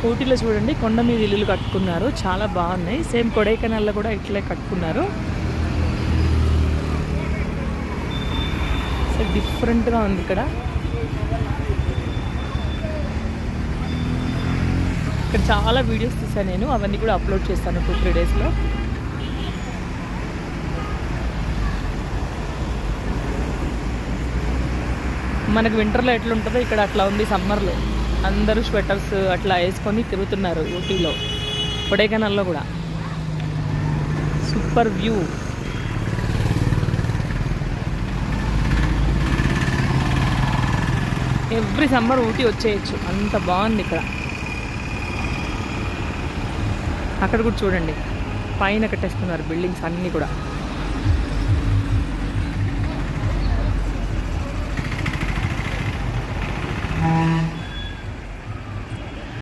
ఊటీలో చూడండి కొండ మీద ఇల్లులు కట్టుకున్నారు, చాలా బాగున్నాయి. సేమ్ కొడైకెనాల్లో కూడా ఇట్లే కట్టుకున్నారు. సో డిఫరెంట్గా ఉంది ఇక్కడ. ఇక్కడ చాలా వీడియోస్ తీసాను నేను, అవన్నీ కూడా అప్లోడ్ చేస్తాను 2-3 డేస్లో. మనకు వింటర్లో ఎట్లుంటుందో ఇక్కడ అట్లా ఉంది. సమ్మర్లో అందరూ స్వెటర్స్ అట్లా వేసుకొని తిరుగుతున్నారు ఊటీలో, కొడైకెనాల్లో కూడా. Super view. ఎవ్రీ సమ్మర్ ఊటీ వచ్చేయచ్చు, అంత బాగుంది ఇక్కడ. అక్కడ కూడా చూడండి పైన కట్టేస్తున్నారు బిల్డింగ్స్ అన్నీ కూడా.